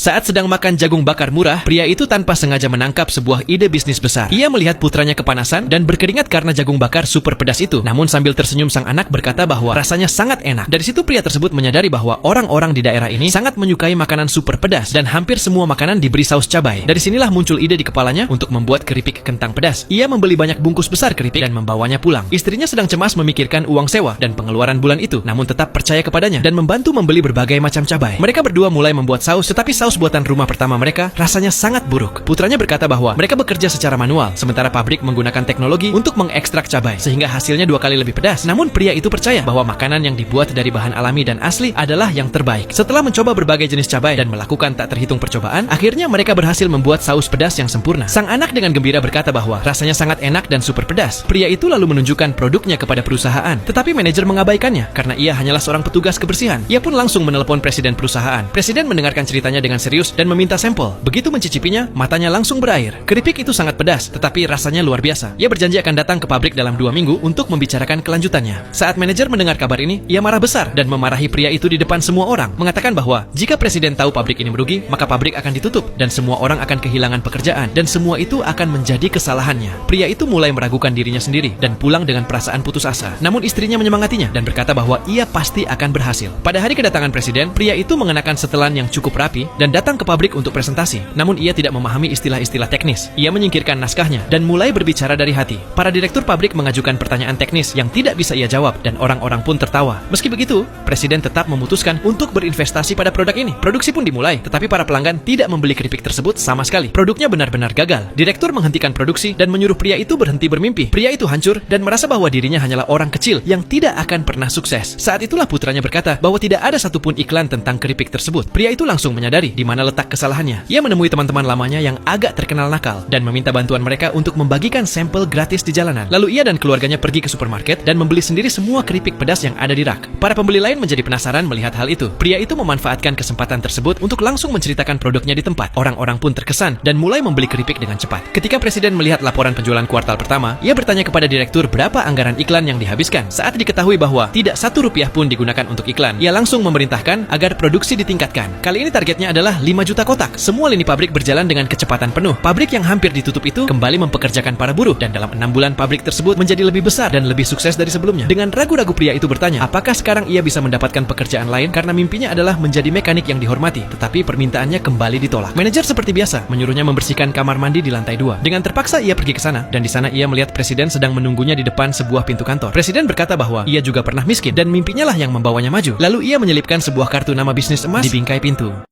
Saat sedang makan jagung bakar murah, pria itu tanpa sengaja menangkap sebuah ide bisnis besar. Ia melihat putranya kepanasan dan berkeringat karena jagung bakar super pedas itu. Namun sambil tersenyum sang anak berkata bahwa rasanya sangat enak. Dari situ pria tersebut menyadari bahwa orang-orang di daerah ini sangat menyukai makanan super pedas dan hampir semua makanan diberi saus cabai. Dari sinilah muncul ide di kepalanya untuk membuat keripik kentang pedas. Ia membeli banyak bungkus besar keripik dan membawanya pulang. Istrinya sedang cemas memikirkan uang sewa dan pengeluaran bulan itu, namun tetap percaya kepadanya dan membantu membeli berbagai macam cabai. Mereka berdua mulai membuat saus, tetapi saus buatan rumah pertama mereka rasanya sangat buruk. Putranya berkata bahwa mereka bekerja secara manual, sementara pabrik menggunakan teknologi untuk mengekstrak cabai, sehingga hasilnya 2 kali lebih pedas. Namun pria itu percaya bahwa makanan yang dibuat dari bahan alami dan asli adalah yang terbaik. Setelah mencoba berbagai jenis cabai dan melakukan tak terhitung percobaan, akhirnya mereka berhasil membuat saus pedas yang sempurna. Sang anak dengan gembira berkata bahwa rasanya sangat enak dan super pedas. Pria itu lalu menunjukkan produknya kepada perusahaan, tetapi manajer mengabaikannya karena ia hanyalah seorang petugas kebersihan. Ia pun langsung menelepon presiden perusahaan. Presiden mendengarkan ceritanya dengan serius dan meminta sampel. Begitu mencicipinya, matanya langsung berair. Keripik itu sangat pedas, tetapi rasanya luar biasa. Ia berjanji akan datang ke pabrik dalam 2 minggu untuk membicarakan kelanjutannya. Saat manajer mendengar kabar ini, ia marah besar dan memarahi pria itu di depan semua orang, mengatakan bahwa jika presiden tahu pabrik ini merugi, maka pabrik akan ditutup dan semua orang akan kehilangan pekerjaan dan semua itu akan menjadi kesalahannya. Pria itu mulai meragukan dirinya sendiri dan pulang dengan perasaan putus asa. Namun istrinya menyemangatinya dan berkata bahwa ia pasti akan berhasil. Pada hari kedatangan presiden, pria itu mengenakan setelan yang cukup rapi dan datang ke pabrik untuk presentasi. Namun ia tidak memahami istilah-istilah teknis. Ia menyingkirkan naskahnya dan mulai berbicara dari hati. Para direktur pabrik mengajukan pertanyaan teknis yang tidak bisa ia jawab dan orang-orang pun tertawa. Meski begitu, presiden tetap memutuskan untuk berinvestasi pada produk ini. Produksi pun dimulai, tetapi para pelanggan tidak membeli keripik tersebut sama sekali. Produknya benar-benar gagal. Direktur menghentikan produksi dan menyuruh pria itu berhenti bermimpi. Pria itu hancur dan merasa bahwa dirinya hanyalah orang kecil yang tidak akan pernah sukses. Saat itulah putranya berkata bahwa tidak ada satupun iklan tentang keripik tersebut. Pria itu langsung menyadari di mana letak kesalahannya. Ia menemui teman-teman lamanya yang agak terkenal nakal dan meminta bantuan mereka untuk membagikan sampel gratis di jalanan. Lalu ia dan keluarganya pergi ke supermarket dan membeli sendiri semua keripik pedas yang ada di rak. Para pembeli lain menjadi penasaran melihat hal itu. Pria itu memanfaatkan kesempatan tersebut untuk langsung menceritakan produknya di tempat. Orang-orang pun terkesan dan mulai membeli keripik dengan cepat. Ketika presiden melihat laporan penjualan kuartal pertama, ia bertanya kepada direktur berapa anggaran iklan yang dihabiskan. Saat diketahui bahwa tidak 1 rupiah pun digunakan untuk iklan, ia langsung memerintahkan agar produksi ditingkatkan. Kali ini targetnya adalah 5 juta kotak. Semua lini pabrik berjalan dengan kecepatan penuh. Pabrik yang hampir ditutup itu kembali mempekerjakan para buruh dan dalam 6 bulan pabrik tersebut menjadi lebih besar dan lebih sukses dari sebelumnya. Dengan ragu-ragu pria itu bertanya, apakah sekarang ia bisa mendapatkan pekerjaan lain karena mimpinya adalah menjadi mekanik yang dihormati, tetapi permintaannya kembali ditolak. Manajer seperti biasa menyuruhnya membersihkan kamar mandi di lantai 2. Dengan terpaksa ia pergi ke sana dan di sana ia melihat presiden sedang menunggunya di depan sebuah pintu kantor. Presiden berkata bahwa ia juga pernah miskin dan mimpinya lah yang membawanya maju. Lalu ia menyelipkan sebuah kartu nama bisnis emas di bingkai pintu.